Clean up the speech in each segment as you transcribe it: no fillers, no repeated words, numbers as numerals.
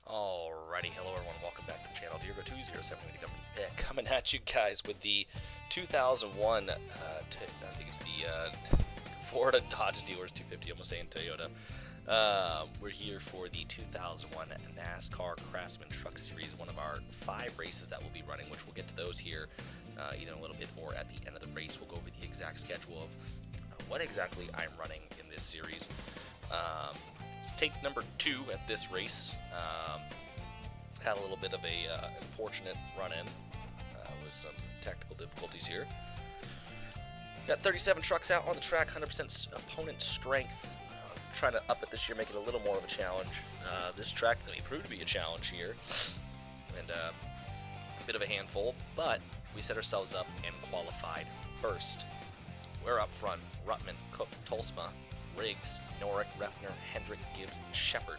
Alrighty, hello everyone, welcome back to the channel. Diego207 coming at you guys with the 2001, I think it's the Florida Dodge Dealers 250, almost saying Toyota. We're here for the 2001 NASCAR Craftsman Truck Series, one of our 5 races that we'll be running, which we'll get to those here even a little bit more at the end of the race. We'll go over the exact schedule of what exactly I'm running in this series. It's take number 2 at this race. Had a little bit of a unfortunate run-in with some technical difficulties here. Got 37 trucks out on the track, 100% opponent strength. Trying to up it this year, make it a little more of a challenge. This track is going to proved to be a challenge here, and a bit of a handful, but we set ourselves up and qualified first. We're up front: Ruttman, Cook, Tolsma, Riggs, Norick, Refner, Hendrick, Gibbs, and Shepard.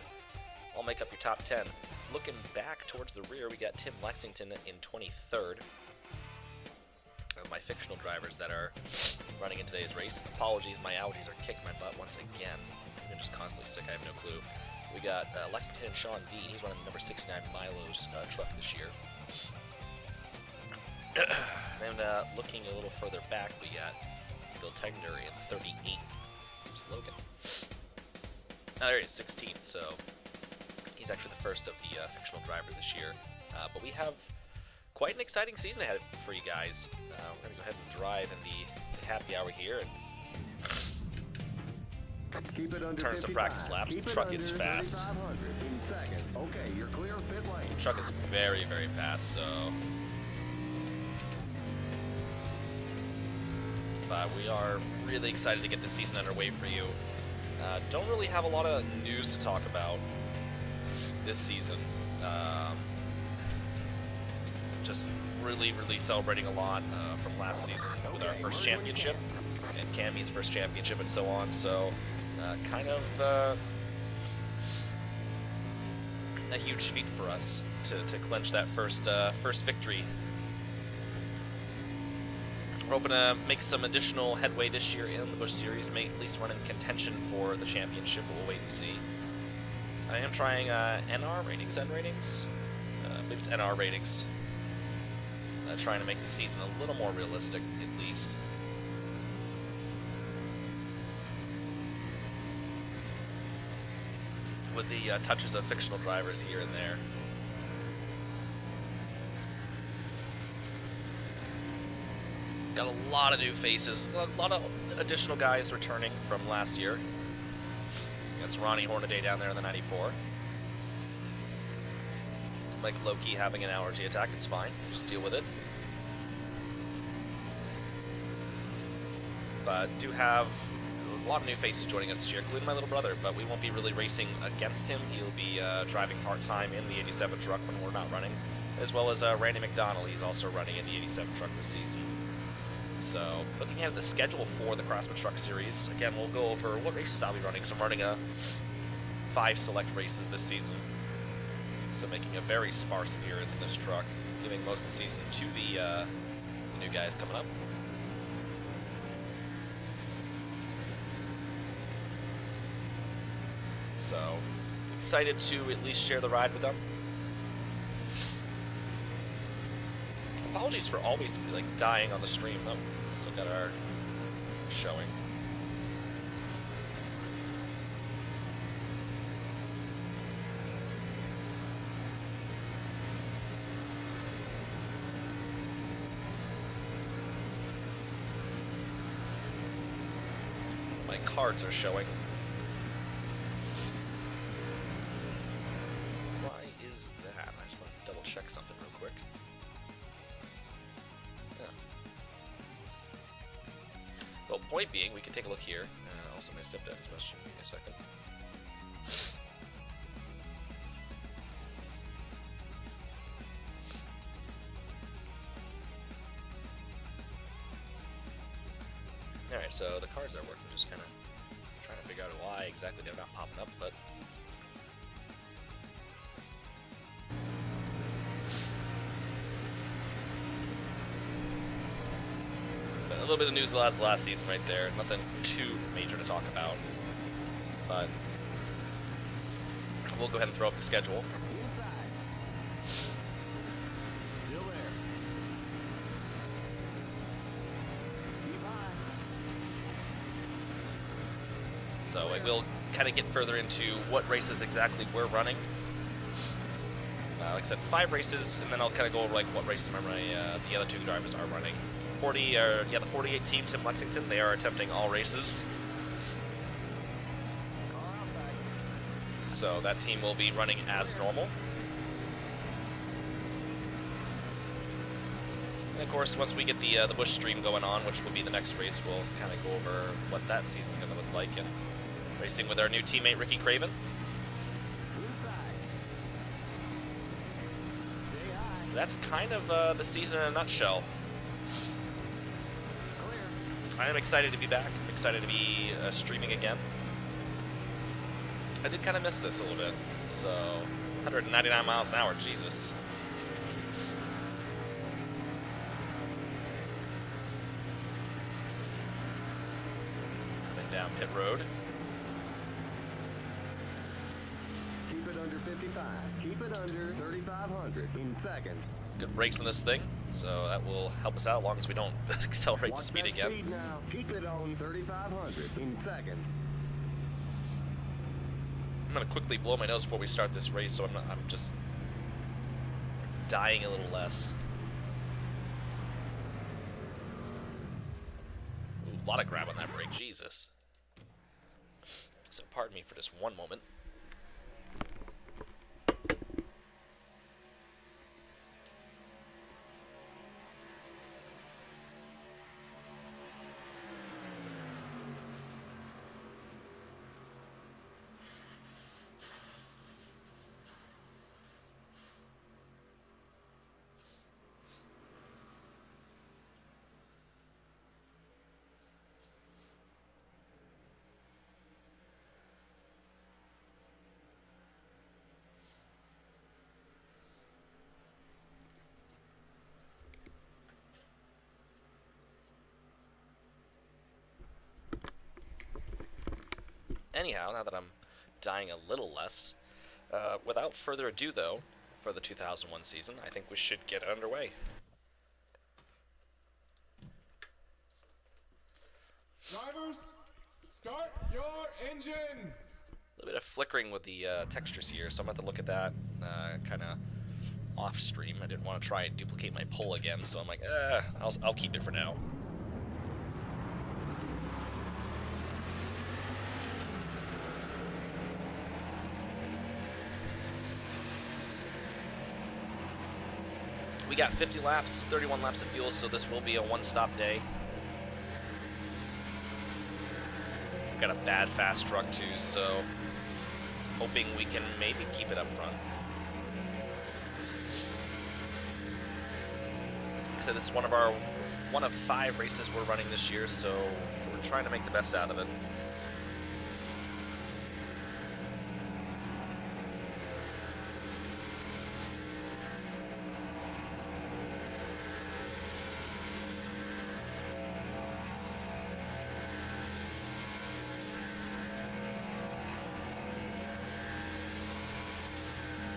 All make up your top 10. Looking back towards the rear, we got Tim Lexington in 23rd. My fictional drivers that are running in today's race. Apologies, my Audis are kicking my butt once again. I'm just constantly sick, I have no clue. We got Lexington and Sean Dean. He's running number 69 Milo's truck this year. And looking a little further back, we got Bill Tegner in 38. Who's Logan? There he is, 16th, so he's actually the first of the fictional drivers this year. But we have quite an exciting season ahead for you guys. We're going to go ahead and drive in the happy hour here and Keep it under turn some practice laps. The truck is fast. Okay, you're clear of pit lane. The truck is very, very fast, so... But we are really excited to get this season underway for you. Don't really have a lot of news to talk about this season. Just really celebrating a lot from last season with our first championship and Cammy's first championship and so on. So kind of a huge feat for us to clinch that first victory. We're hoping to make some additional headway this year in the Busch Series, may at least run in contention for the championship, but we'll wait and see. I am trying NR ratings, N ratings? I believe it's NR ratings. Trying to make the season a little more realistic, at least. With the touches of fictional drivers here and there. Got a lot of new faces, a lot of additional guys returning from last year. That's Ronnie Hornaday down there in the 94. Like Loki having an allergy attack, it's fine, just deal with it. But do have a lot of new faces joining us this year, including my little brother, but we won't be really racing against him. He'll be driving part-time in the 87 truck when we're not running, as well as Randy McDonald. He's also running in the 87 truck this season. So, looking at the schedule for the Craftsman Truck Series, again, we'll go over what races I'll be running. So I'm running 5 select races this season. So making a very sparse appearance in this truck, giving most of the season to the new guys coming up. So, excited to at least share the ride with them. Apologies for always like dying on the stream though. Still got our showing. My cards are showing. Why is that? I just want to double check something real quick. Well, point being, we can take a look here. Also, my stepdad is messaging me in a second. Alright, so the cards are working. Just kind of trying to figure out why exactly they're not popping up, but... A little bit of news last season right there. Nothing too major to talk about. But we'll go ahead and throw up the schedule. So I will kind of get further into what races exactly we're running. Like I said, 5 races, and then I'll kind of go over like what races the other 2 drivers are running. The 48 team Team Lexington, they are attempting all races. So that team will be running as normal. And of course, once we get the Busch stream going on, which will be the next race, we'll kind of go over what that season's going to look like, and racing with our new teammate Ricky Craven. That's kind of the season in a nutshell. I am excited to be back. I'm excited to be streaming again. I did kind of miss this a little bit. So, 199 miles an hour, Jesus. Coming down pit road. Keep it under 55. Keep it under 3,500 in seconds. Good brakes on this thing, so that will help us out as long as we don't accelerate to speed again. Speed now. Keep it on 3,500 in seconds. I'm gonna quickly blow my nose before we start this race, so I'm just dying a little less. Ooh, a lot of grab on that brake, Jesus. So pardon me for just one moment. Anyhow, now that I'm dying a little less, without further ado, though, for the 2001 season, I think we should get underway. Drivers, start your engines! A little bit of flickering with the textures here, so I'm going to have to look at that kind of off stream. I didn't want to try and duplicate my poll again, so I'm like, I'll keep it for now. We got 50 laps, 31 laps of fuel, so this will be a one-stop day. We've got a bad fast truck too, so hoping we can maybe keep it up front. Like I said, this is one of 5 races we're running this year, so we're trying to make the best out of it.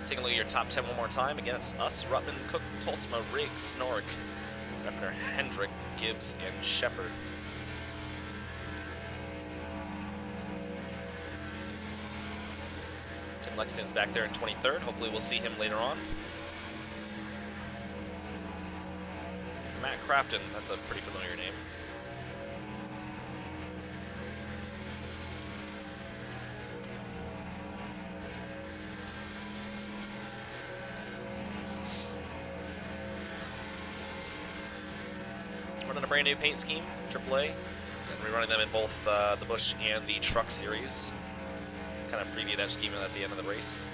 Taking a look at your top 10 one more time. Again, it's us, Rutman, Cook, Tolsma, Riggs, Nork, Refner, Hendrick, Gibbs, and Shepard. Tim Lexington's back there in 23rd. Hopefully we'll see him later on. Matt Crafton, that's a pretty familiar name. Running a brand new paint scheme, AAA, and we're running them in both the Busch and the Truck Series. Kind of preview that scheme at the end of the race.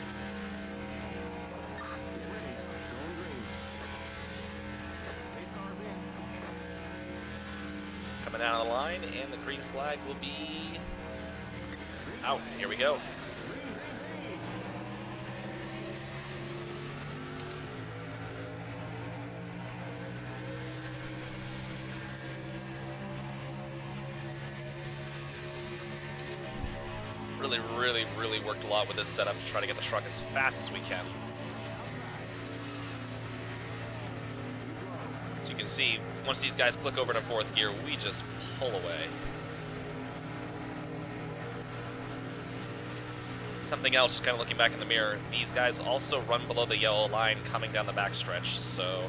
Coming down the line, and the green flag will be out. Here we go. Really worked a lot with this setup to try to get the truck as fast as we can. So you can see, once these guys click over to 4th gear, we just pull away. something else, just kind of looking back in the mirror, these guys also run below the yellow line coming down the backstretch, so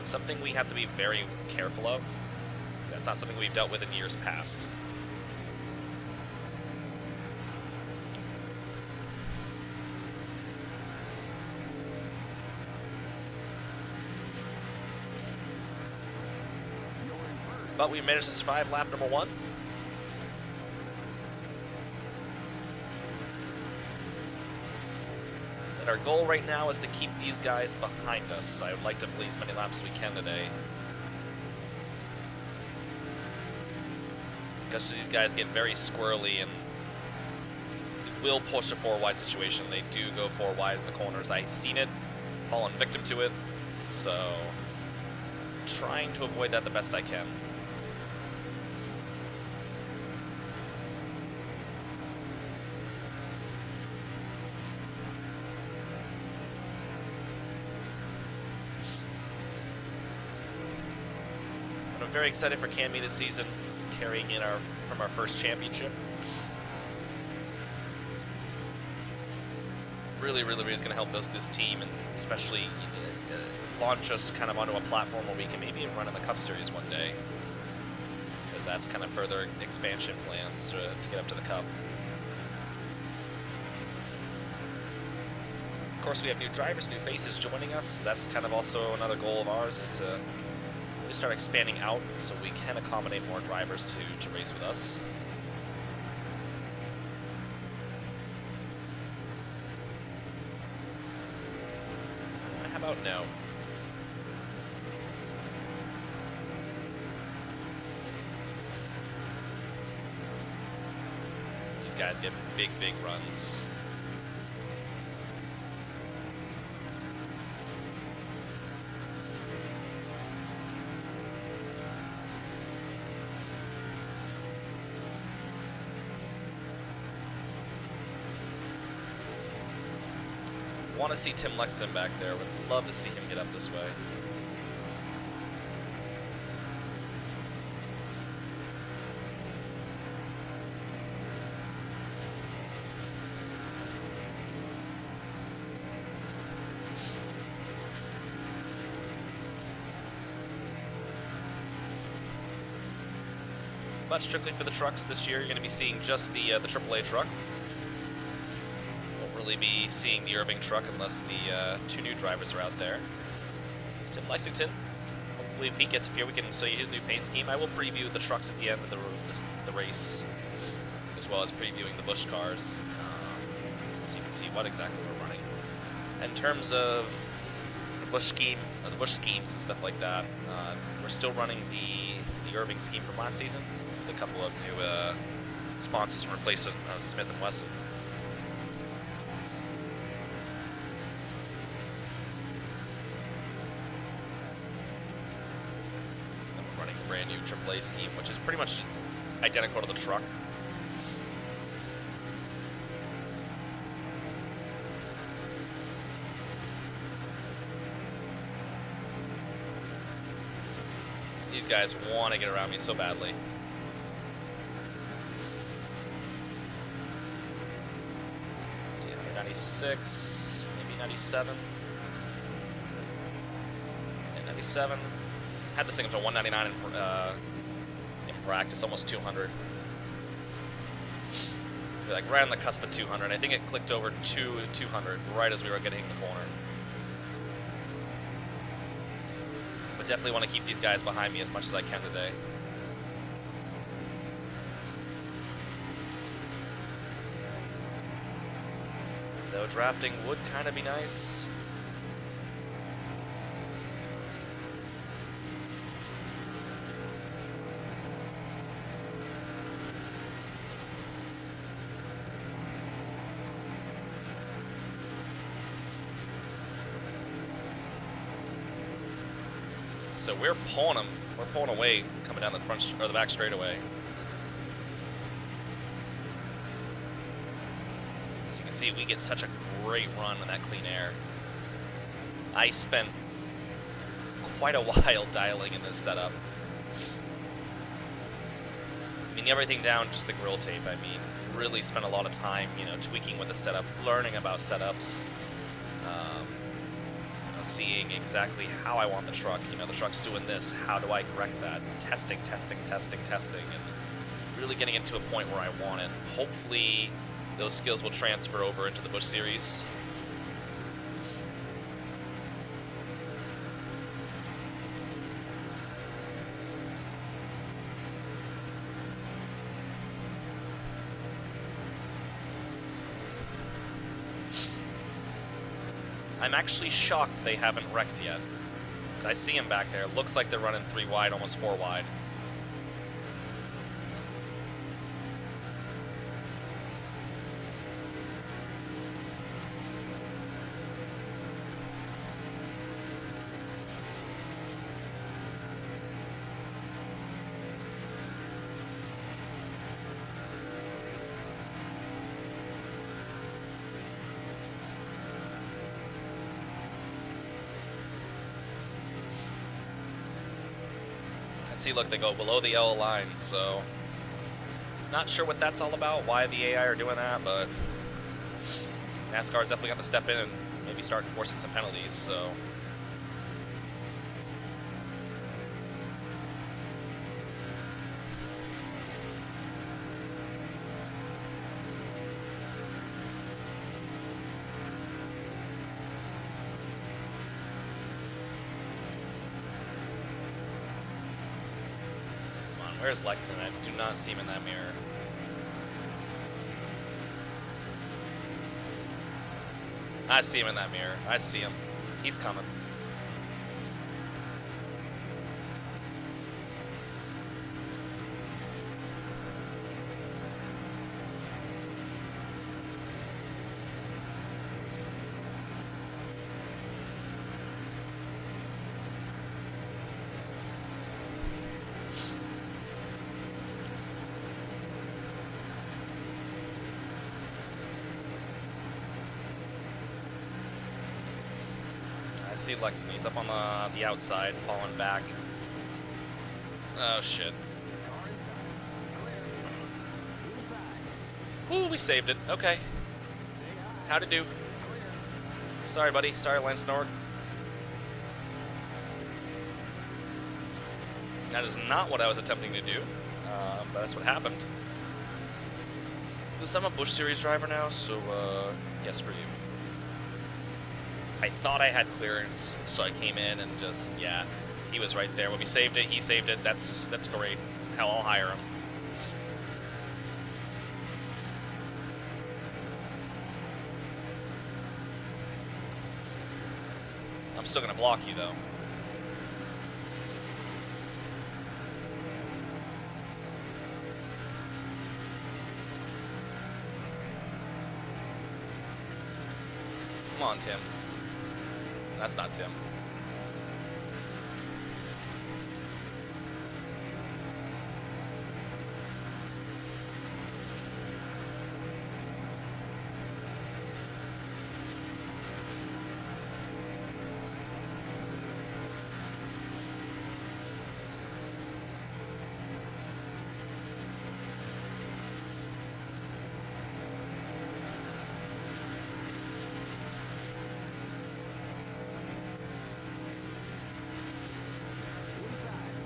something we have to be very careful of. That's not something we've dealt with in years past. But we managed to survive lap number 1. And our goal right now is to keep these guys behind us. I would like to play as many laps as we can today. Because these guys get very squirrely and will push a 4 wide situation. They do go 4 wide in the corners. I've seen it, fallen victim to it, so trying to avoid that the best I can. I'm very excited for Cammy this season, carrying in from our first championship. Really is going to help us, this team, and especially launch us kind of onto a platform where we can maybe run in the Cup Series one day, because that's kind of further expansion plans to get up to the Cup. Of course, we have new drivers, new faces joining us. That's kind of also another goal of ours, is to really start expanding out so we can accommodate more drivers to race with us. How about no? These guys get big runs. Want to see Tim Lexton back there. Would love to see him get up this way. But strictly for the trucks this year, you're going to be seeing just the AAA truck. Really be seeing the Irving truck unless the 2 new drivers are out there. Tim Lexington, hopefully if he gets up here we can show you his new paint scheme. I will preview the trucks at the end of the race, as well as previewing the Busch cars, so you can see what exactly we're running. In terms of the Busch scheme, the Busch schemes and stuff like that, we're still running the Irving scheme from last season, with a couple of new sponsors in replace of Smith & Wesson. Brand new AAA scheme, which is pretty much identical to the truck. These guys want to get around me so badly. Let's see, 196, maybe 97. And 97. Had this thing up to 199 in practice, almost 200. Like right on the cusp of 200. I think it clicked over to 200 right as we were getting the corner. But definitely want to keep these guys behind me as much as I can today. Though drafting would kind of be nice. So we're pulling them. We're pulling away, coming down the front or the back straightaway. As you can see, we get such a great run in that clean air. I spent quite a while dialing in this setup. I mean, everything down, just the grill tape. I mean, really spent a lot of time, you know, tweaking with the setup, learning about setups, you know, seeing exactly how I want the truck. You know, the truck's doing this. How do I correct that? Testing, and really getting it to a point where I want it. Hopefully, those skills will transfer over into the Busch Series. I'm actually shocked they haven't wrecked yet. I see them back there. Looks like they're running 3 wide, almost 4 wide. See, look, they go below the yellow line, so not sure what that's all about, why the AI are doing that, but NASCAR's definitely got to step in and maybe start enforcing some penalties, so. Where's Lecton? I do not see him in that mirror. I see him in that mirror. I see him. He's coming. I see Lexington. He's up on the outside, falling back. Oh, shit. Ooh, we saved it. Okay. How'd it do? Sorry, buddy. Sorry, Lance Nord. That is not what I was attempting to do, but that's what happened. Listen, I'm a Busch Series driver now, so, yes, for you. I thought I had clearance, so I came in and just, yeah, he was right there. When we saved it, he saved it. That's great. Hell, I'll hire him. I'm still gonna block you, though. Come on, Tim. That's not Tim.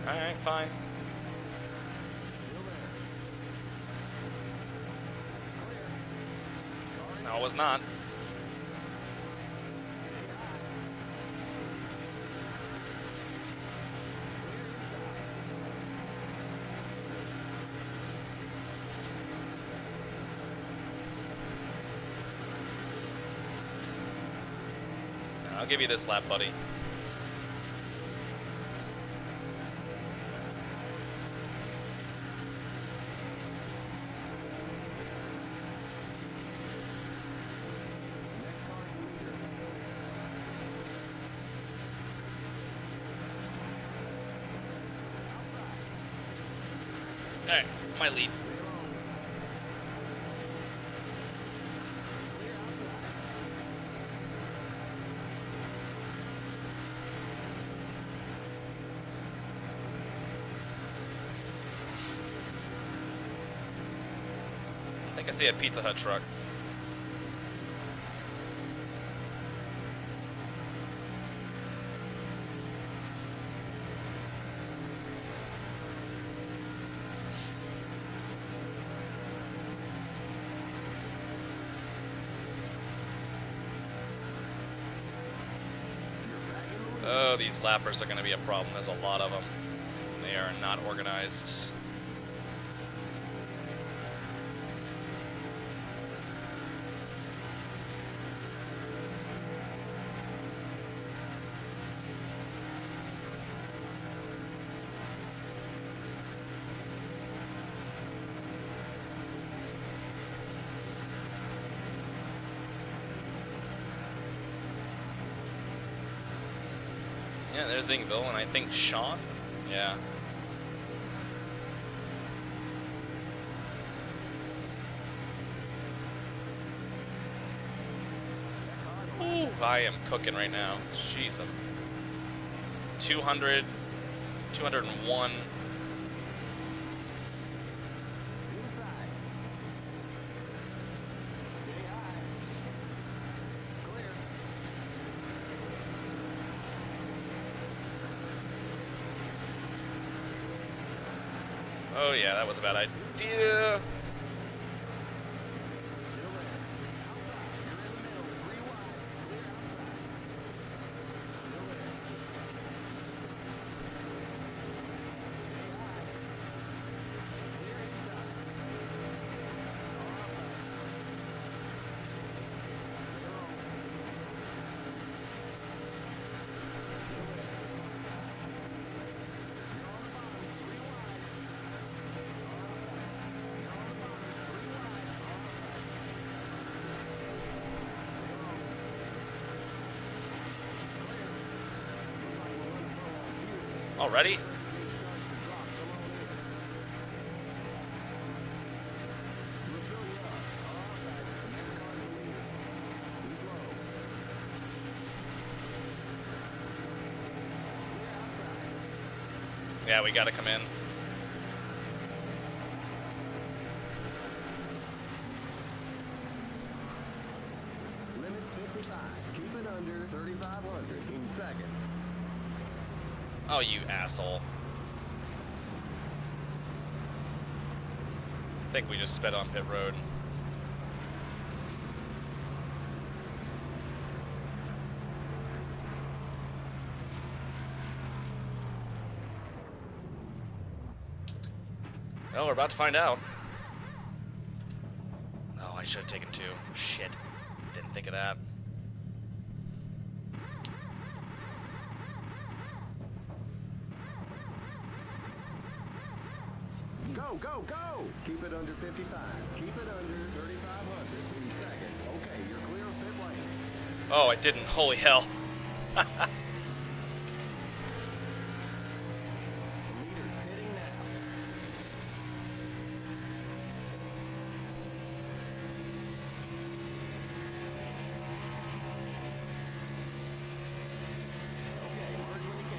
Alright, fine. No, it was not. I'll give you this lap, buddy. Alright, my lead. I think I see a Pizza Hut truck. Oh, these lappers are going to be a problem. There's a lot of them. They are not organized. Yeah, there's Ingville, and I think Sean? Yeah. Ooh, I am cooking right now. Jeez. 200, 201. Oh yeah, that was a bad idea. Already? Yeah, we gotta come in. Limit 55. Keep it under 3,500 in second. Oh, you asshole. I think we just sped on pit road. Well, we're about to find out. Oh, I should have taken 2. Shit. Didn't think of that. Go, go, go! Keep it under 55. Keep it under 3,500 in second. Okay, you're clear of pit lane. Oh, I didn't. Holy hell. The leader's pitting now. Okay, merge when you can.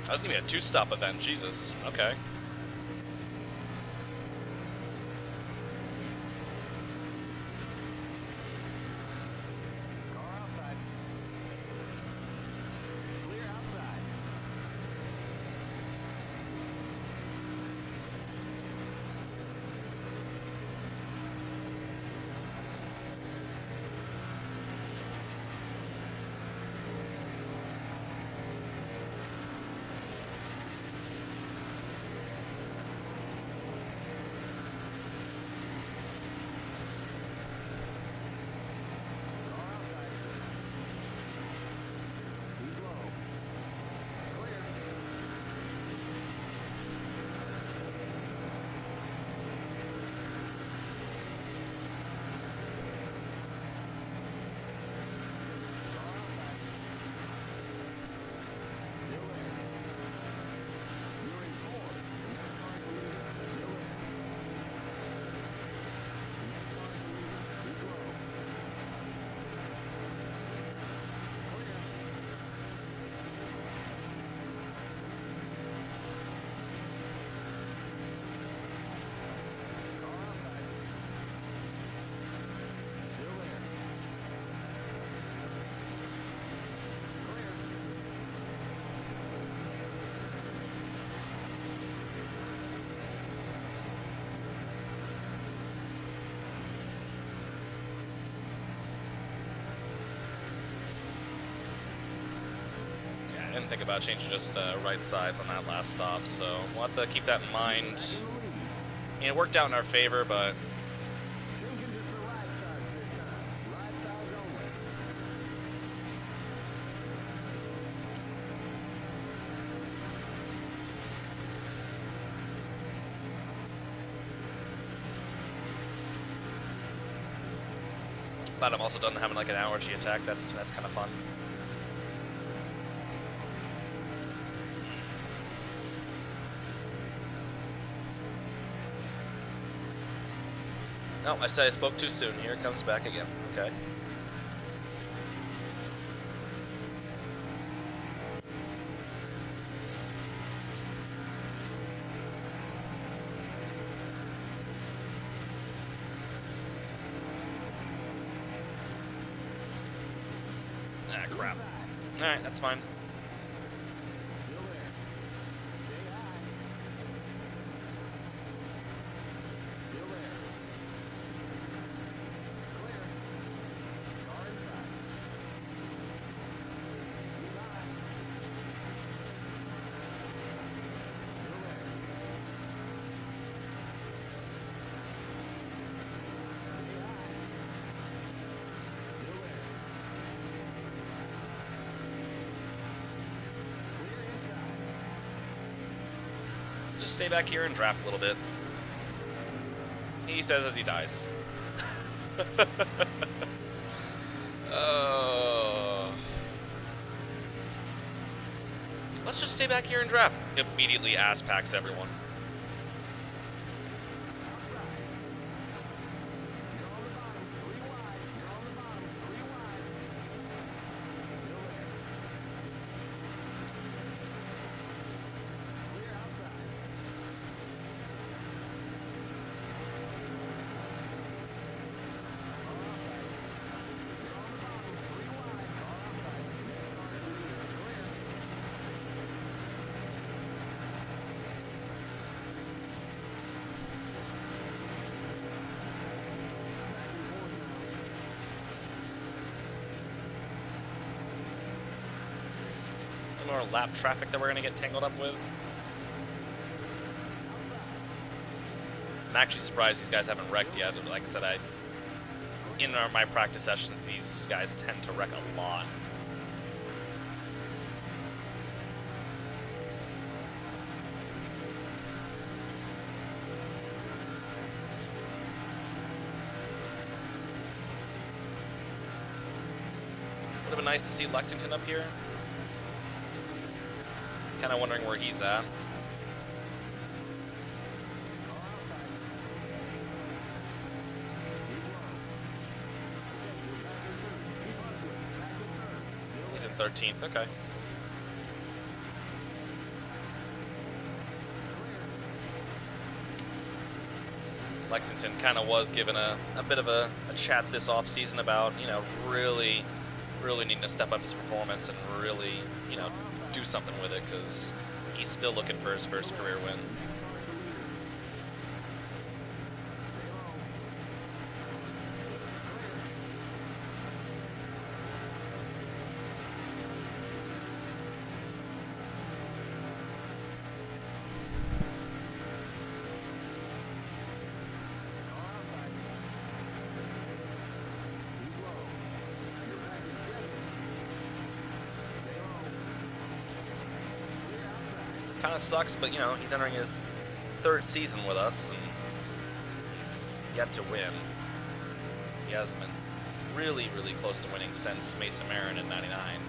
That was gonna be a 2-stop event. Jesus. Okay. Car outside. Clear outside. didn't think about changing just right sides on that last stop, so we'll have to keep that in mind. And it worked out in our favor, but Thinking just the right side this time. Right side only. but I'm also done having like an allergy attack. That's kind of fun. No, I said I spoke too soon. Here it comes back again. Okay. Ah, crap. Alright, that's fine. Still there. Stay high. Still there. Clear. Car inside. Keep high. Still there. Stay high. Still there. Clear inside. Just stay back here and draft a little bit. He says as he dies. Oh. Let's just stay back here and draft. Immediately ass packs everyone. You're on the bottom, 3 wide. You're on the bottom, 3 wide. Still there. Clear outside. Car outside. You're on the bottom, 3 wide. Car outside. Next car is leaving. Clear. Back and forth now. Any more lap traffic that we're gonna get tangled up with? I'm actually surprised these guys haven't wrecked yet. Like I said, in my practice sessions, these guys tend to wreck a lot. Would have been nice to see Lexington up here. Kind of wondering where he's at. Car outside. Keep low. Okay, you're back in third. Keep onto it. Back in third. Still He's in there. 13th. Okay. Clear. Lexington kind of was given a bit of a chat this offseason about, you know, really needing to step up his performance and really, you know, do something with it, because he's still looking for his first career win. Next car is the leader. Stay low. Clear. Car outside. Keep low. You're back in second. Stay low. Clear outside. Kind of sucks, but, you know, he's entering his 3rd season with us, and he's yet to win. He hasn't been really close to winning since Mason Marin in '99.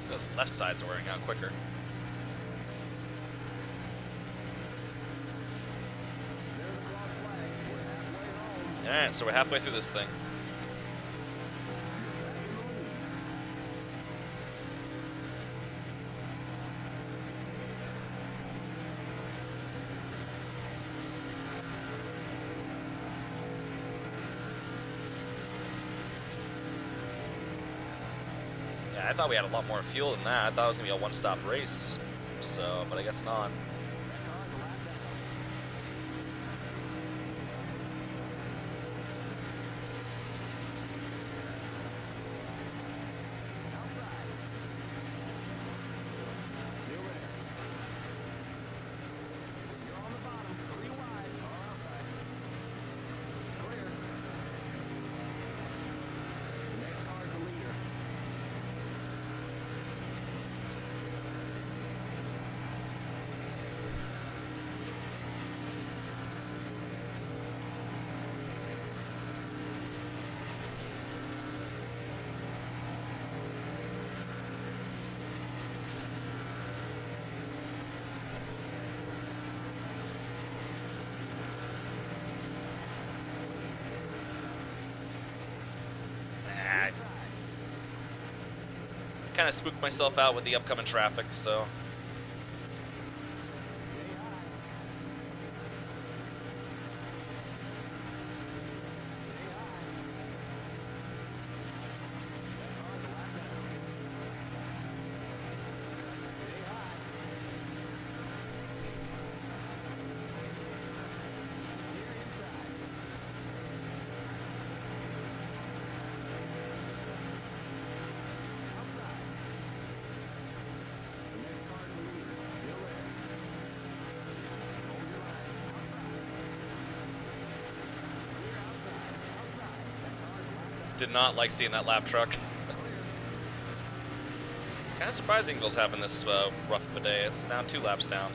So those left sides are wearing out quicker. There's a cross flag. We're halfway home. Alright, so we're halfway through this thing. You're back in the lead. Yeah, Yeah, I thought we had a lot more fuel than that. I thought it was going to be a one-stop race. So, but I guess not. Kind of spooked myself out with the upcoming traffic, so. Did not like seeing that lap truck. Kind of surprising Ingles having this rough of a day. It's now 2 laps down.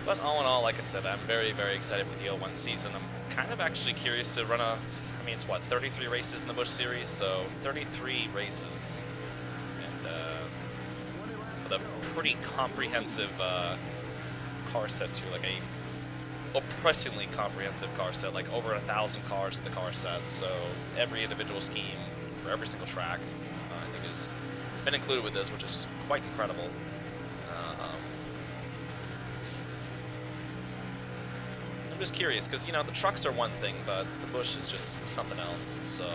But all in all, like I said, I'm very, very excited for the 01 season. I'm kind of actually curious to run I mean, it's what, 33 races in the Busch Series, so 33 races. And with a pretty comprehensive car set too, like a oppressingly comprehensive car set, like over 1,000 cars in the car set. So every individual scheme for every single track, I think, has been included with this, which is quite incredible. I'm just curious, because, you know, the trucks are one thing, but the Busch is just something else, so...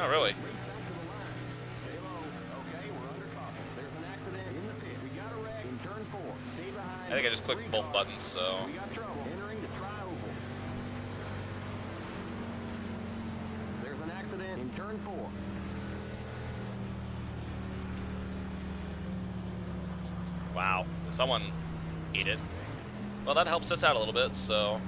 Oh, really? I think I just clicked both buttons, so... There's an accident in turn 4. Wow, someone ate it. Well, that helps us out a little bit, so...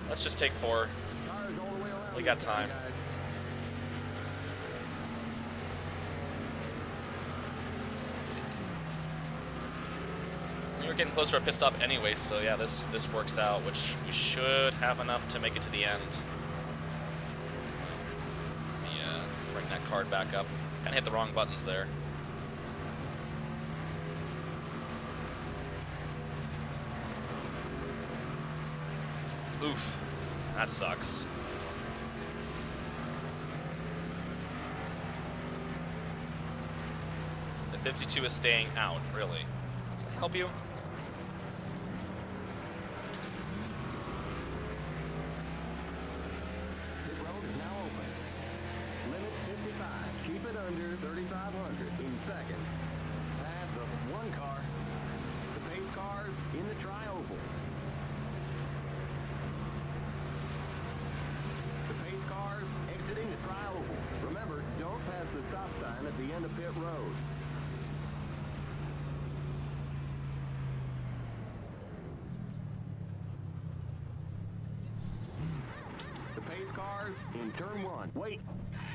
Let's just take 4. We got time. We're getting close to our pit stop anyway, so yeah, this works out, which we should have enough to make it to the end. Let me bring that card back up. Kind of hit the wrong buttons there. Oof, that sucks. The 52 is staying out, really. Can I help you? Pit road is now open. Limit 55. Keep it under 3,500 in second. Pass the one car. The pace car in the tri-oval. The pace car exiting the tri-oval. Remember, don't pass the stop sign at the end of pit road. The pace car in turn one. Wait,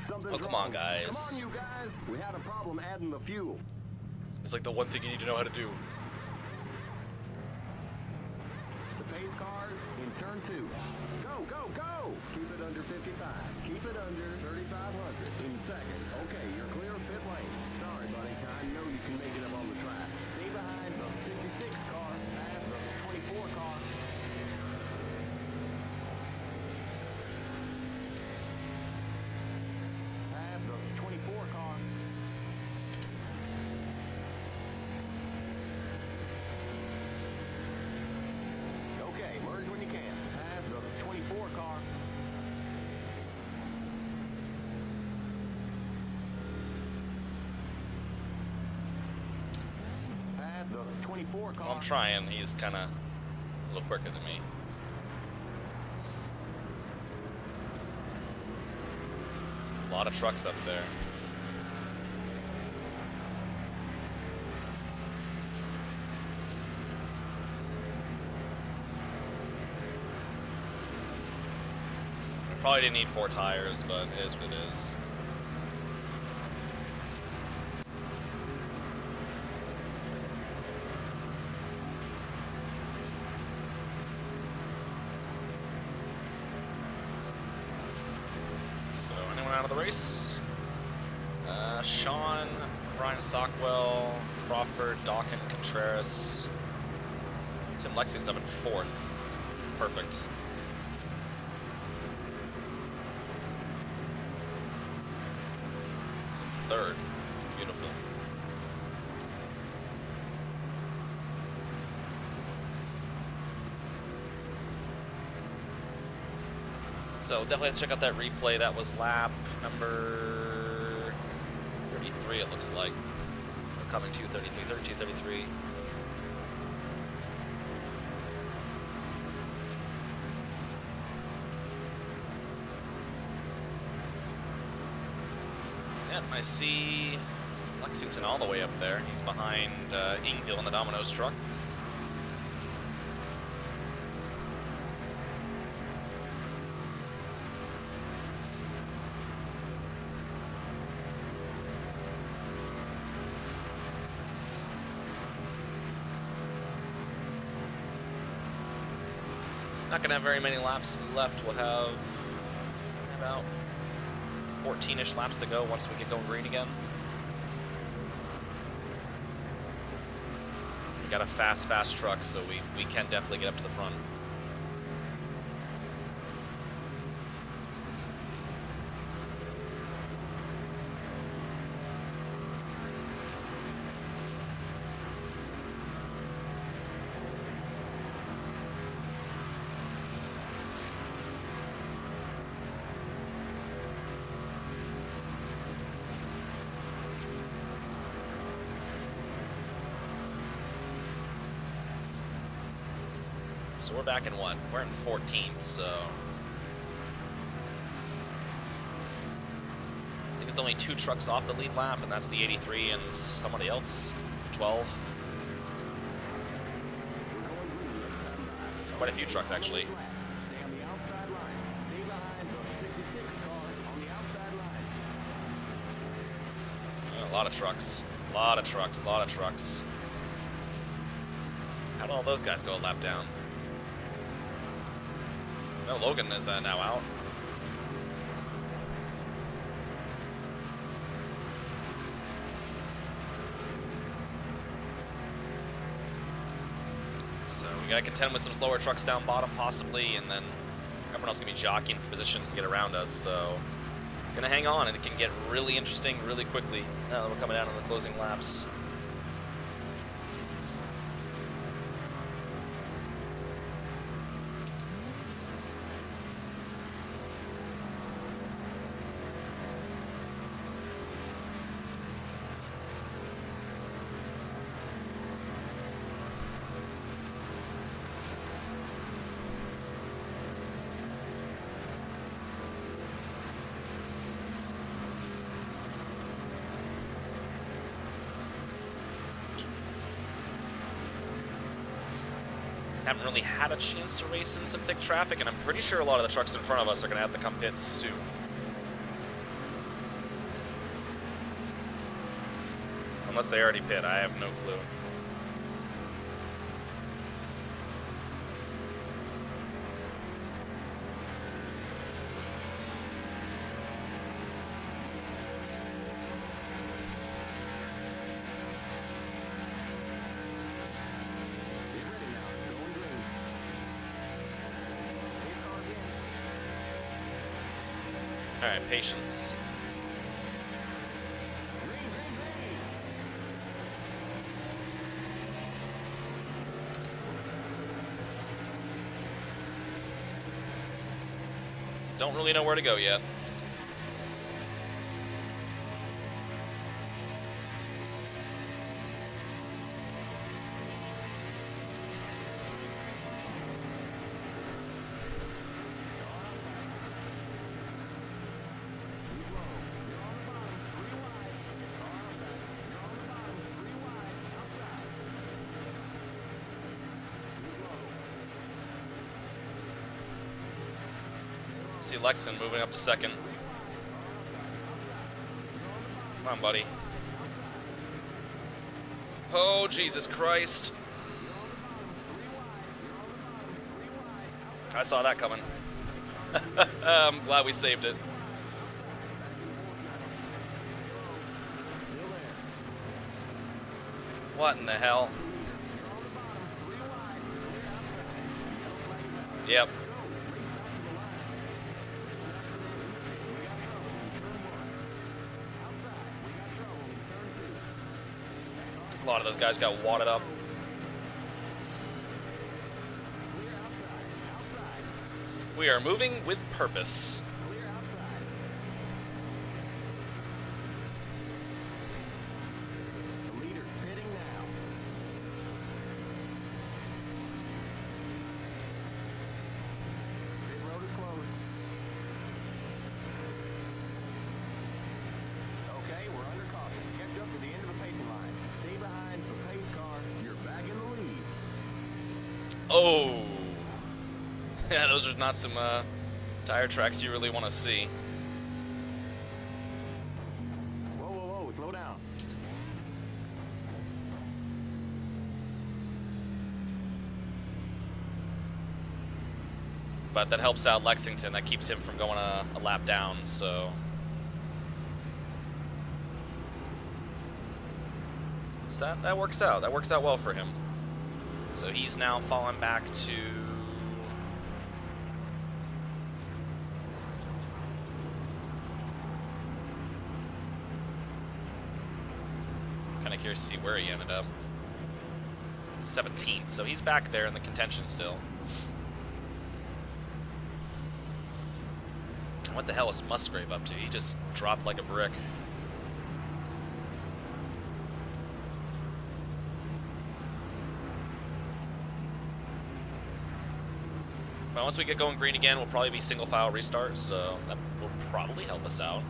something's Oh, come on, wrong. guys. Come on, you guys. We had a problem adding the fuel. It's like the one thing you need to know how to do. The pace car in turn two. Go, go, go! Keep it under 55. Keep it under 3,500 in second. Okay, you're clear of pit lane. Sorry, buddy. I know you can make it up on the track. Stay behind the 56 car. Pass the 24 car. Pass the 24 car. Okay, merge when you can. Pass the 24 car. Pass the 24 car. Well, I'm trying. He's kind of a little quicker than me. A lot of trucks up there. Probably didn't need 4 tires, but it is what it is. So, anyone out of the race? Sean, Ryan Sockwell, Crawford, Dawkin, Contreras. Tim Lexington's up in 4th. Perfect. He's in 3rd. Beautiful. So definitely have to check out that replay. That was lap number 33, it looks like. We're coming to 33, 32, 33. Yep, I see Lexington all the way up there. He's behind Inghill in the Domino's truck. Not gonna have very many laps left. We'll have about 14-ish laps to go once we get going green again. We got a fast truck, so we can definitely get up to the front. So we're back in what? We're in 14th, so I think it's only 2 trucks off the lead lap, and that's the 83 and somebody else, 12. Quite a few trucks, actually. Stay on the outside line. Stay behind the 56 car on the outside line. A lot of trucks. A lot of trucks. A lot of trucks. How'd all those guys go a lap down? No, Logan is now out. So we gotta contend with some slower trucks down bottom possibly, and then everyone else gonna be jockeying for positions to get around us, so gonna hang on, and it can get really interesting really quickly now that we're coming down on the closing laps. Haven't really had a chance to race in some thick traffic, and I'm pretty sure a lot of the trucks in front of us are going to have to come pit soon. Unless they already pit, I have no clue. Alright, patience. Don't really know where to go yet. See Lexington moving up to second. Come on, buddy. Oh, Jesus Christ. I saw that coming. I'm glad we saved it. What in the hell? Yep. A lot of those guys got wadded up. We are moving with purpose. The leader's pitting now. Pit road is closed. Okay, we're under caution. Catch up to the end of the pacing line. Stay behind the pace car. You're back in the lead. Oh. Yeah, those are not some tire tracks you really want to see. Whoa, whoa, whoa, slow down. But that helps out Lexington. That keeps him from going a lap down, so. So that works out. That works out well for him. So he's now fallen back to... Kind of curious to see where he ended up. 17th, so he's back there in the contention still. What the hell is Musgrave up to? He just dropped like a brick. But once we get going green again, we'll probably be single file restart, so that will probably help us out.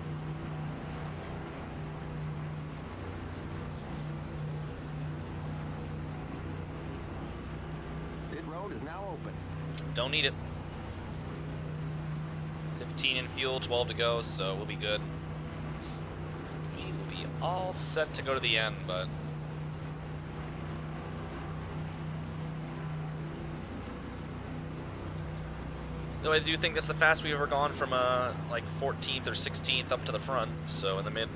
Pit road is now open. Don't need it. 15 in fuel, 12 to go, so we'll be good. We will be all set to go to the end, but Though I do think that's the fastest we've ever gone from like 14th or 16th up to the front, so in the mid,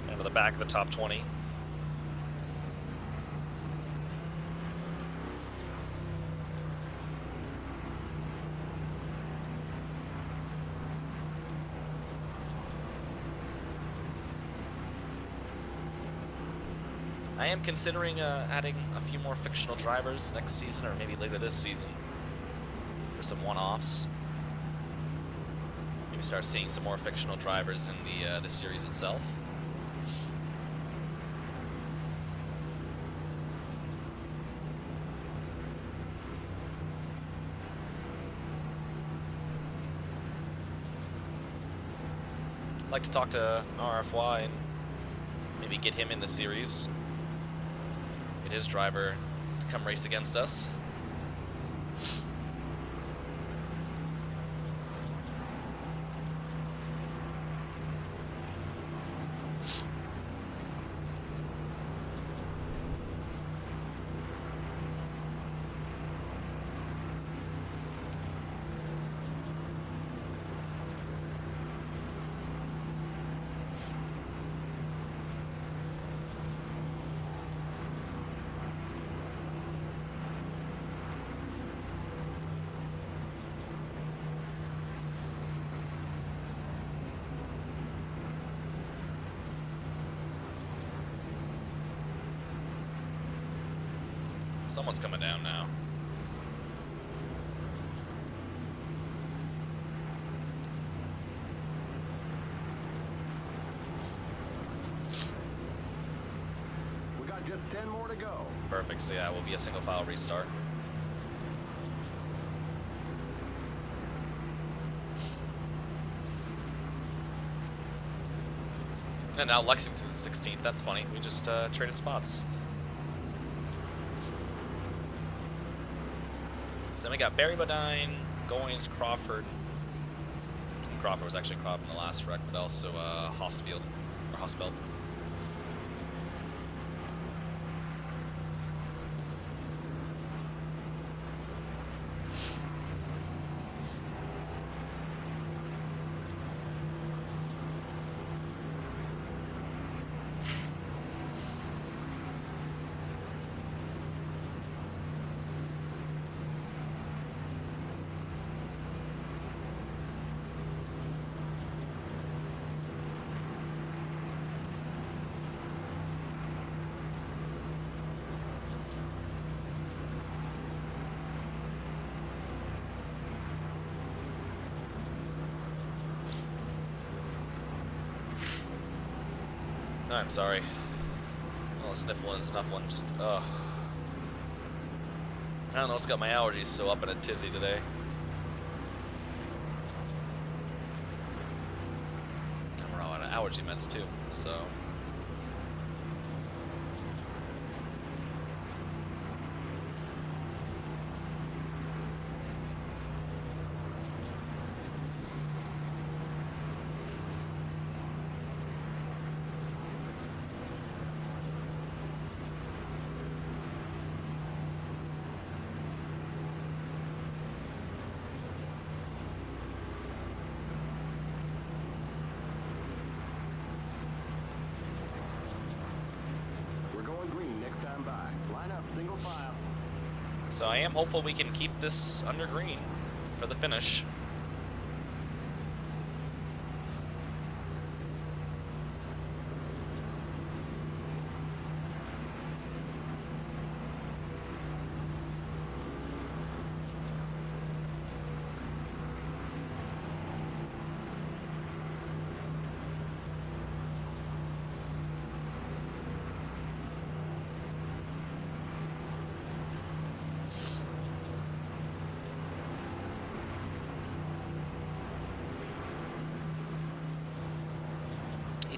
and to the back of the top 20. I am considering adding a few more fictional drivers next season, or maybe later this season, for some one-offs. Maybe start seeing some more fictional drivers in the series itself. I'd like to talk to RFY and maybe get him in the series. Get his driver to come race against us. Someone's coming down now. We got just 10 more to go. Perfect, so yeah, it will be a single file restart. And now Lexington's 16th, that's funny. We just traded spots. So then we got Barry Bodine, Goins, Crawford. Crawford was actually Crawford in the last wreck, but also Hosfeld. I'm sorry. Oh, sniffling and snuffling, just, ugh. I don't know, it's got my allergies so up in a tizzy today. And we're all out of allergy meds too, so. So I am hopeful we can keep this under green for the finish.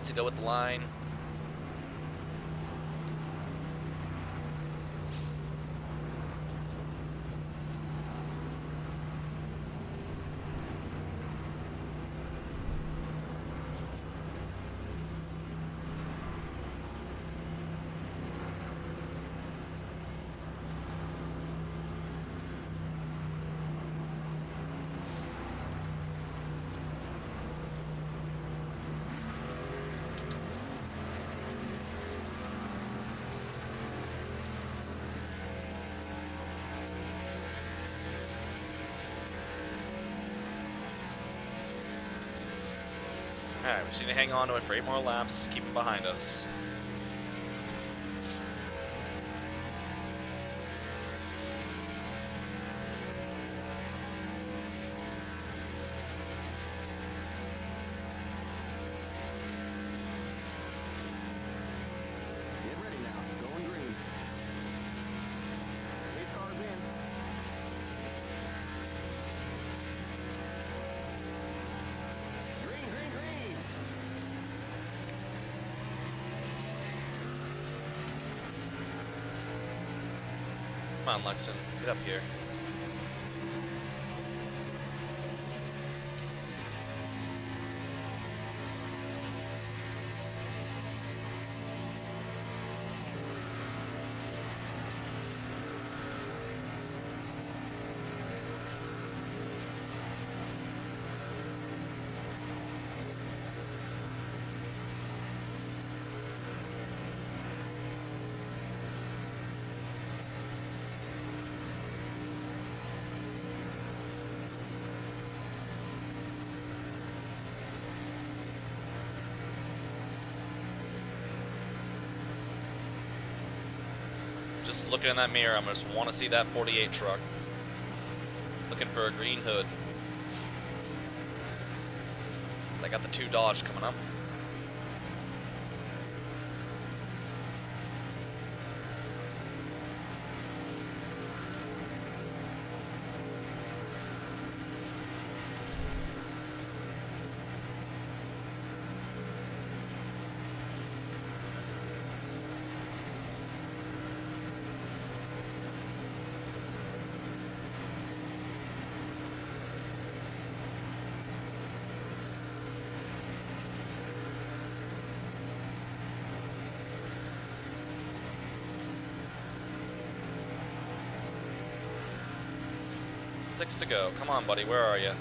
To go with the line. Alright, we just need to hang on to it for 8 more laps, keep it behind us. Get ready now. Going green. Pace car's in. Green, green, green. Come on, Lexington, get up here. Just looking in that mirror, I just want to see that 48 truck. Looking for a green hood. I got the 2 Dodge coming up. Six to go. Come on, buddy. Where are you?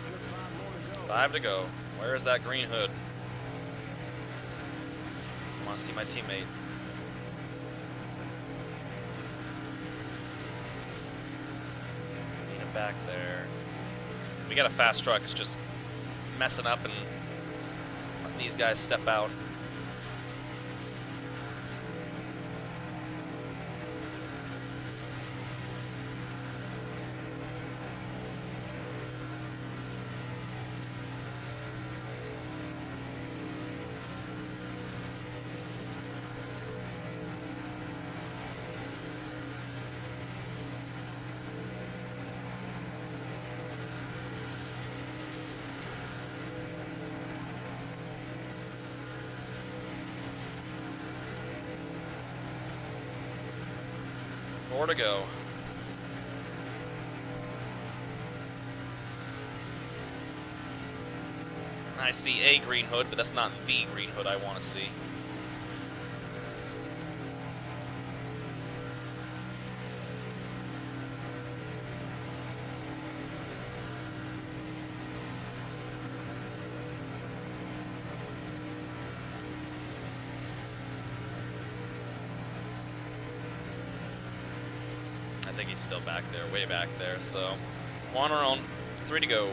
Just 5 more to go. 5 to go. Where is that green hood? I want to see my teammate. Need him back there. We got a fast truck. It's just messing up and letting these guys step out. More to go. I see a green hood, but that's not the green hood I want to see. I think he's still back there, way back there, so we're on our own. 3 to go.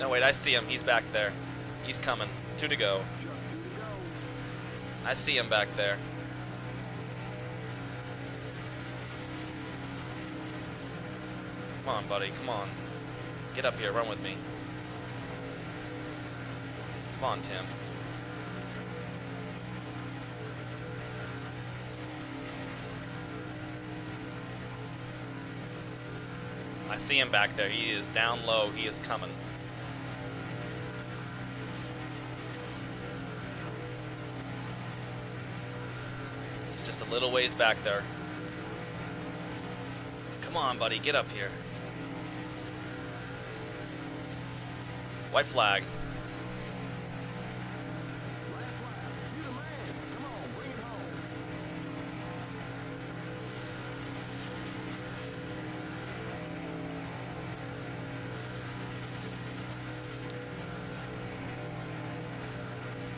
No, wait, I see him. He's back there. He's coming. 2 to go. Just 2 to go. I see him back there. Come on, buddy. Come on. Get up here. Run with me. Come on, Tim. I see him back there. He is down low. He is coming. He's just a little ways back there. Come on, buddy. Get up here. White flag. Last lap. You the man. Come on, bring it home.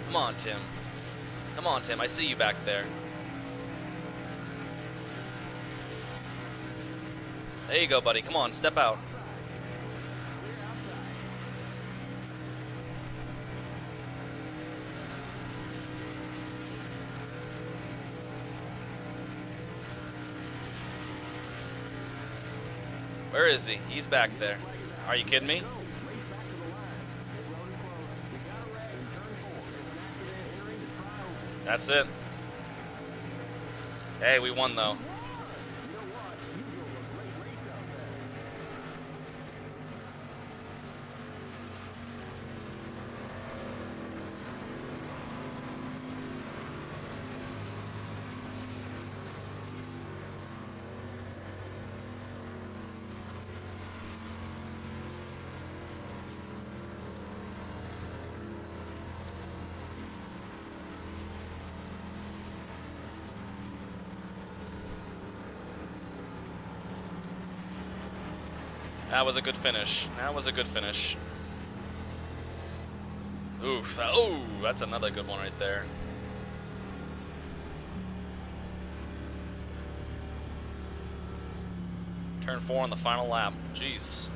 Come on, Tim. Come on, Tim. I see you back there. There you go, buddy. Come on, step out. Clear outside. Where is he? He's back there. Are you kidding me? Go. Race back to the line. Pit road is closed. We got a wreck in turn 4. There's an accident entering the tri-oval. That's it. Hey, we won, though. You know what? You drove a great race out there. That was a good finish. That was a good finish. Oof. Oh, that's another good one right there. Turn 4 on the final lap. Jeez.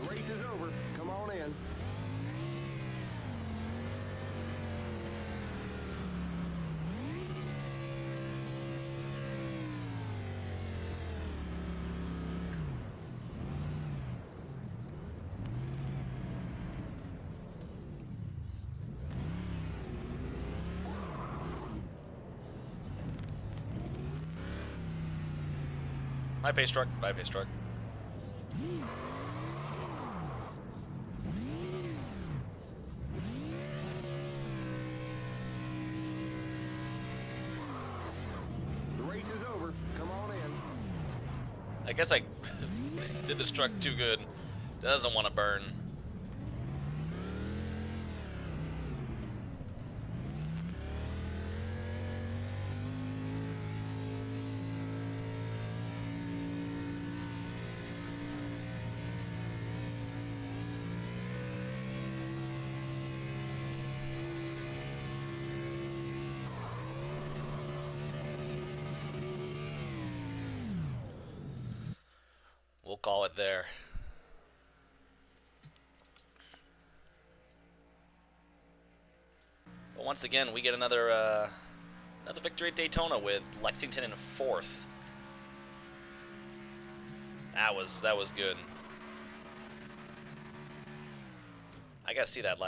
The race is over. Come on in. My pace truck. My pace truck. The race is over. Come on in. I guess I did this truck too good. Doesn't want to burn. We'll call it there. But once again, we get another victory at Daytona with Lexington in 4th. That was good. I gotta see that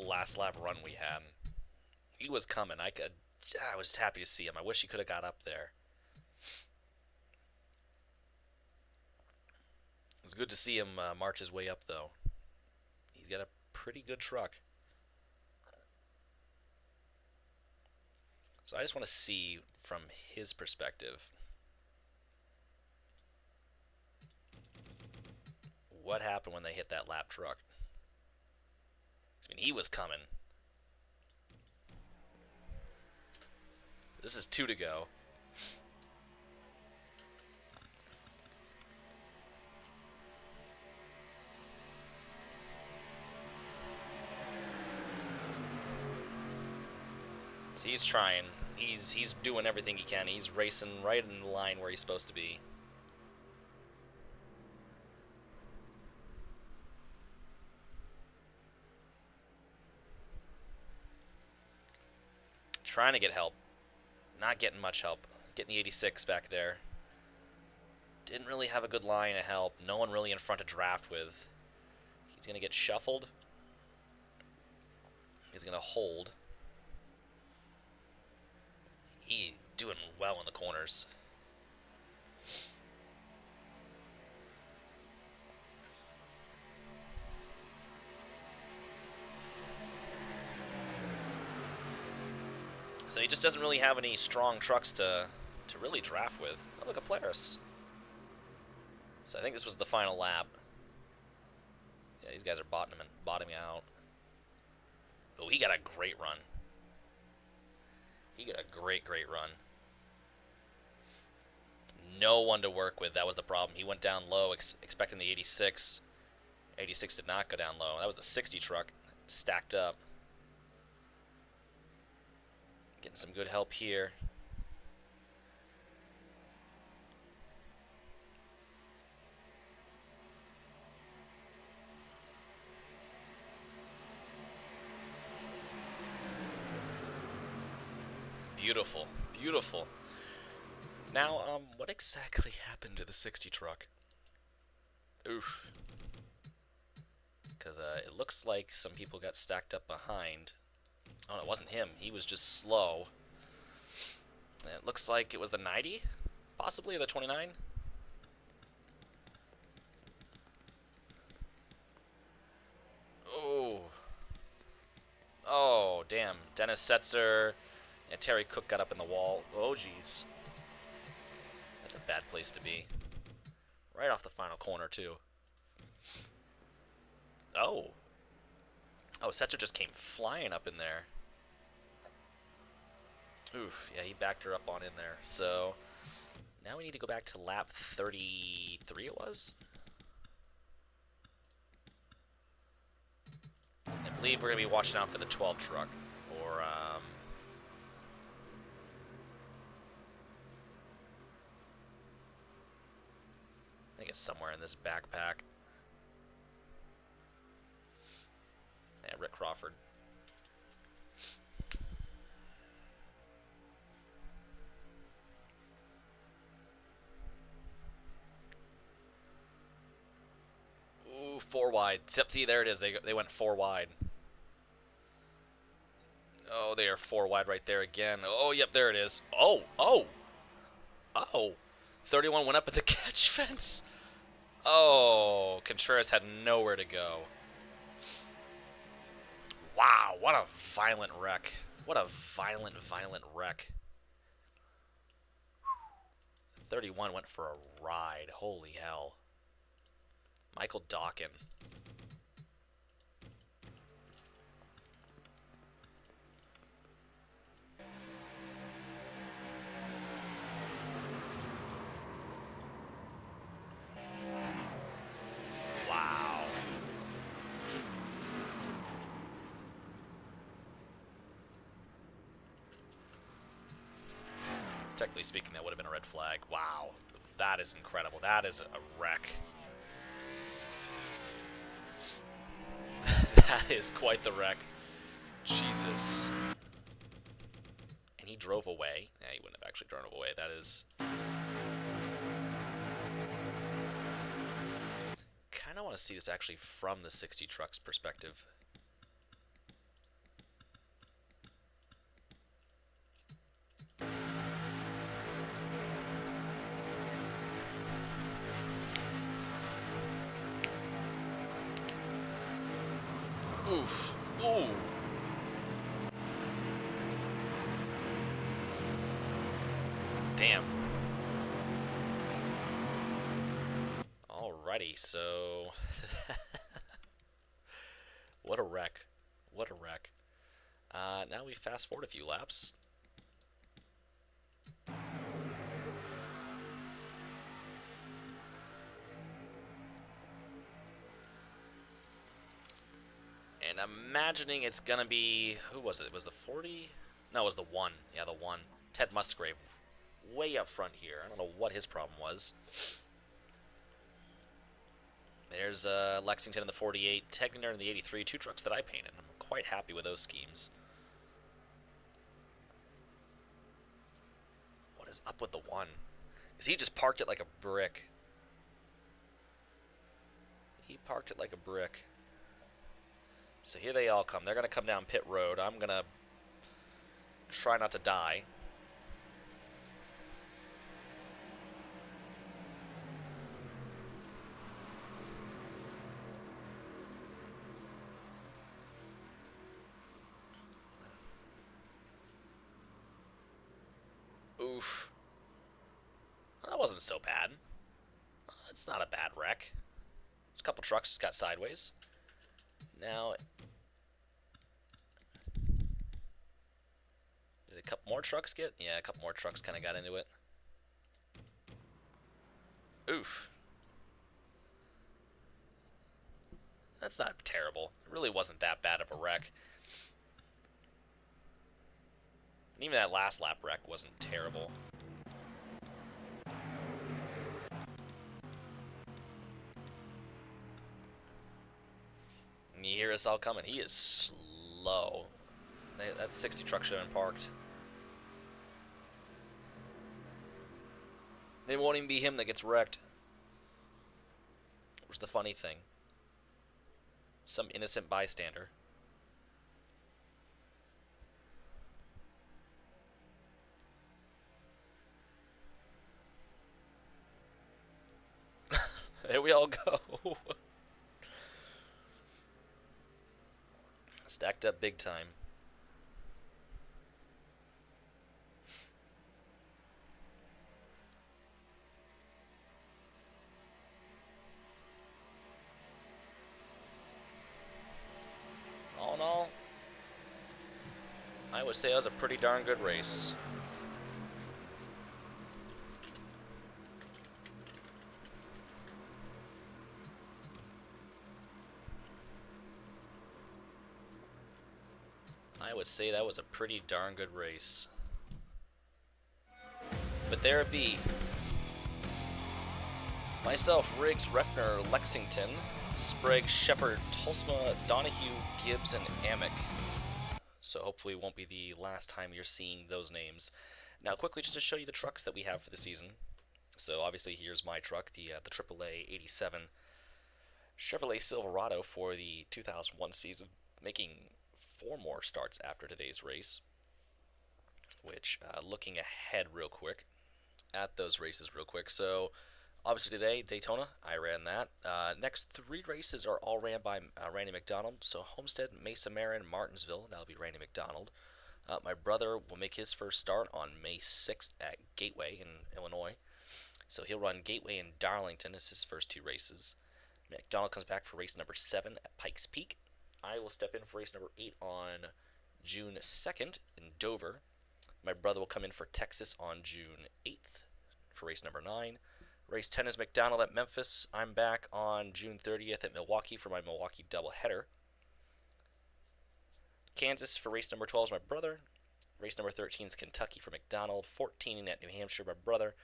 last lap run we had. He was coming. I was happy to see him. I wish he could have got up there. It was good to see him march his way up, though. He's got a pretty good truck. So I just want to see from his perspective what happened when they hit that lap truck. I mean, he was coming. This is 2 to go. He's trying. He's doing everything he can. He's racing right in the line where he's supposed to be. Trying to get help. Not getting much help. Getting the 86 back there. Didn't really have a good line of help. No one really in front to draft with. He's going to get shuffled. He's going to hold. He doing well in the corners. So he just doesn't really have any strong trucks to really draft with. Oh, look at Polaris. So I think this was the final lap. Yeah, these guys are bottoming out. Oh, he got a great run. He got a great run. No one to work with. That was the problem. He went down low, expecting the 86. 86 did not go down low. That was the 60 truck stacked up. Getting some good help here. Beautiful, beautiful. Now, what exactly happened to the 60 truck? Oof. Because it looks like some people got stacked up behind. Oh, no, it wasn't him. He was just slow. It looks like it was the 90, possibly, or the 29. Oh. Oh, damn. Dennis Setzer and Terry Cook got up in the wall. Oh, jeez. That's a bad place to be. Right off the final corner, too. Oh. Oh, Setzer just came flying up in there. Oof, yeah, he backed her up on in there. So, now we need to go back to lap 33, it was? I believe we're going to be watching out for the 12 truck. Or, I think it's somewhere in this backpack. Yeah, Rick Crawford. Ooh, 4 wide. See, there it is. They went 4 wide. Oh, they are 4 wide right there again. Oh, yep, there it is. Oh, oh. Oh. 31 went up at the catch fence. Oh, Contreras had nowhere to go. Wow, what a violent wreck. What a violent wreck. 31 went for a ride. Holy hell. Michael Dawkin. Wow. Technically speaking, that would have been a red flag. Wow. That is incredible. That is a wreck. That is quite the wreck. Jesus. And he drove away. Yeah, he wouldn't have actually driven away. That is... kind of want to see this actually from the 60 truck's perspective. Oof. Ooh. Damn. Alrighty, so... what a wreck. What a wreck. Now we fast forward a few laps. And imagining it's gonna be, who was it? It was the 40? No, it was the 1. Yeah, the 1. Ted Musgrave, way up front here. I don't know what his problem was. There's Lexington in the 48, Tegner in the 83, 2 trucks that I painted. I'm quite happy with those schemes. What is up with the 1? Because he just parked it like a brick. He parked it like a brick. So here they all come. They're going to come down pit road. I'm going to try not to die. Oof. That wasn't so bad. It's not a bad wreck. There's a couple trucks just got sideways. Now, did a couple more trucks get? Yeah, a couple more trucks kind of got into it. Oof. That's not terrible. It really wasn't that bad of a wreck. And even that last lap wreck wasn't terrible. And you hear us all coming. He is slow. That 60 truck should have been parked. It won't even be him that gets wrecked. Which is the funny thing. Some innocent bystander. There we all go. Stacked up big time. All in all, I would say that was a pretty darn good race. I would say that was a pretty darn good race. But there it be. Myself, Riggs, Refner, Lexington, Sprague, Shepard, Tolsma, Donahue, Gibbs, and Amick. So hopefully it won't be the last time you're seeing those names. Now quickly, just to show you the trucks that we have for the season. So obviously here's my truck, the AAA 87 Chevrolet Silverado for the 2001 season, making 4 more starts after today's race. Which, looking ahead real quick at those races real quick. So obviously today, Daytona, I ran that. Next 3 races are all ran by Randy McDonald. So Homestead, Mesa Marin, Martinsville, that'll be Randy McDonald. My brother will make his first start on May 6th at Gateway in Illinois. So he'll run Gateway and Darlington as his first 2 races. McDonald comes back for race number 7 at Pikes Peak. I will step in for race number 8 on June 2nd in Dover. My brother will come in for Texas on June 8th for race number 9. Race 10 is McDonald at Memphis. I'm back on June 30th at Milwaukee for my Milwaukee doubleheader. Kansas for race number 12 is my brother. Race number 13 is Kentucky for McDonald. 14 at New Hampshire, my brother.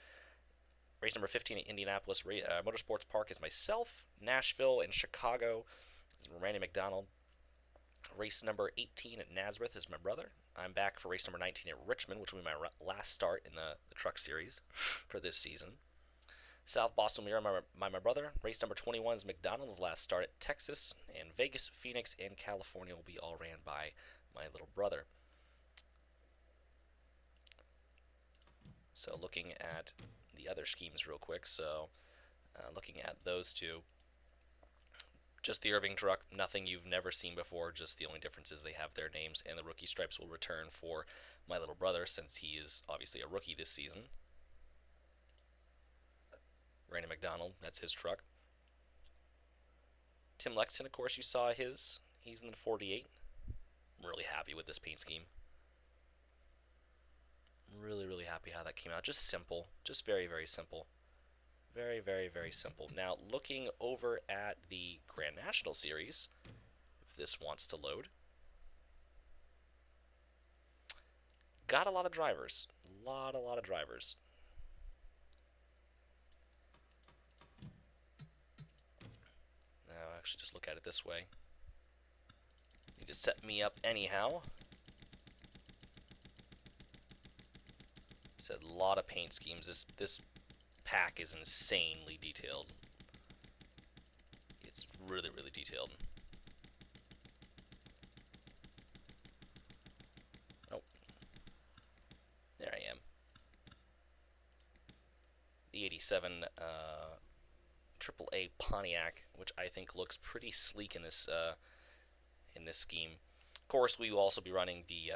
Race number 15 at Indianapolis Motorsports Park is myself. Nashville and Chicago is Randy McDonald. Race number 18 at Nazareth is my brother. I'm back for race number 19 at Richmond, which will be my last start in the truck series for this season. South Boston will be run by my brother. Race number 21 is McDonald's last start at Texas. And Vegas, Phoenix, and California will be all ran by my little brother. So looking at the other schemes real quick. So looking at those 2. Just the Irving truck, nothing you've never seen before, just the only difference is they have their names, and the rookie stripes will return for my little brother since he is obviously a rookie this season. Randy McDonald, that's his truck. Tim Lexington, of course, you saw his. He's in the 48. I'm really happy with this paint scheme. I'm really, really happy how that came out. Just simple, just very, very simple. Very, very, very simple. Now, looking over at the Grand National Series, if this wants to load. got a lot of drivers. A lot of drivers. Now, actually, just look at it this way. Need to set me up anyhow. Said a lot of paint schemes. This pack is insanely detailed. It's really, really detailed. Oh. There I am. The 87 AAA Pontiac, which I think looks pretty sleek in this scheme. Of course, we will also be running the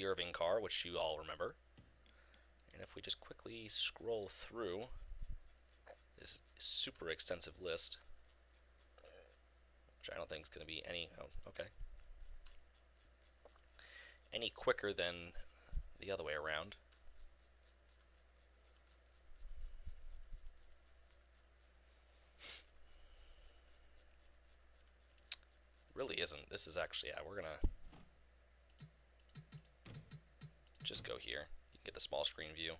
Irving car, which you all remember. And if we just quickly scroll through this super extensive list, which I don't think is going to be any any quicker than the other way around. Really isn't. This is actually, yeah, we're gonna just go here. You can get the small screen view.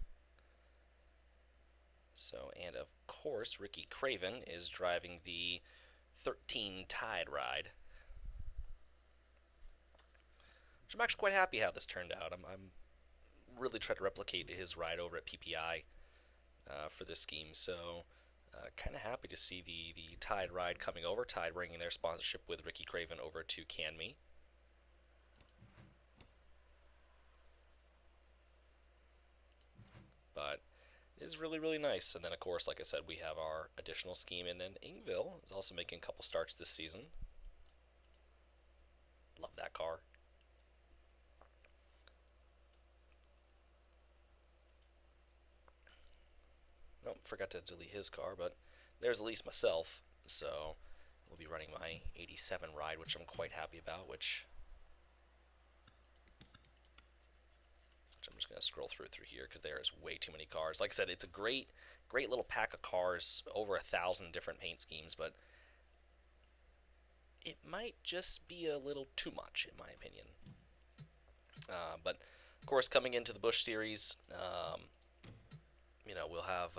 So, and of course, Ricky Craven is driving the 13 Tide ride, which I'm actually quite happy how this turned out. I'm really trying to replicate his ride over at PPI for this scheme, so kind of happy to see the Tide ride coming over. Tide bringing their sponsorship with Ricky Craven over to CanMe. But it is really, really nice. And then, of course, like I said, we have our additional scheme, and then Ingville is also making a couple starts this season. Love that car. Nope, forgot to delete his car, but there's at least myself. So we'll be running my 87 ride, which I'm quite happy about, which I'm just going to scroll through here because there is way too many cars. Like I said, it's a great little pack of cars, over 1,000 different paint schemes, but it might just be a little too much, in my opinion. But, of course, coming into the Busch Series, you know, we'll have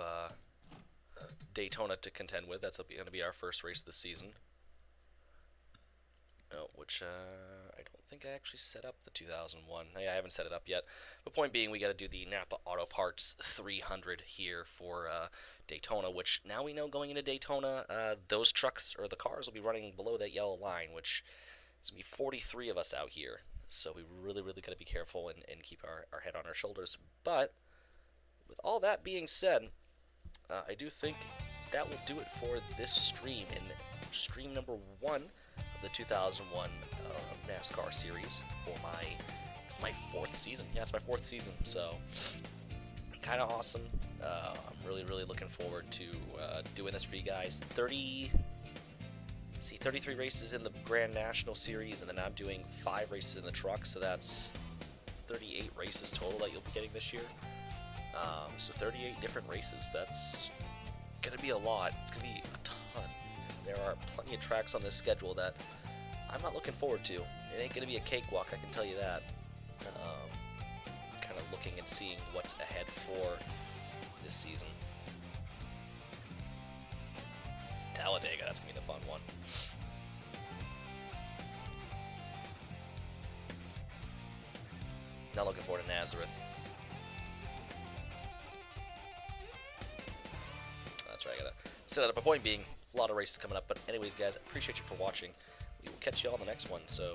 Daytona to contend with. That's going to be our first race of the season. Oh, which I don't think I actually set up the 2001. I haven't set it up yet. But point being, we got to do the Napa Auto Parts 300 here for Daytona, which now we know going into Daytona, those trucks or the cars will be running below that yellow line, which is going to be 43 of us out here. So we really, really got to be careful and keep our head on our shoulders. But with all that being said, I do think that will do it for this stream. In stream number 1 of the 2001 NASCAR series for it's my 4th season. Yeah, it's my 4th season, so kind of awesome. I'm really, really looking forward to doing this for you guys. 33 races in the Grand National Series, and then I'm doing 5 races in the truck, so that's 38 races total that you'll be getting this year. So 38 different races. That's gonna be a lot. It's gonna be a ton. There are plenty of tracks on this schedule that I'm not looking forward to. It ain't gonna be a cakewalk, I can tell you that. Kind of looking and seeing what's ahead for this season. Talladega, that's gonna be the fun one. Not looking forward to Nazareth. That's right, I gotta set it up. A point being, a lot of races coming up. But anyways, guys, I appreciate you for watching. We will catch you all on the next one. So.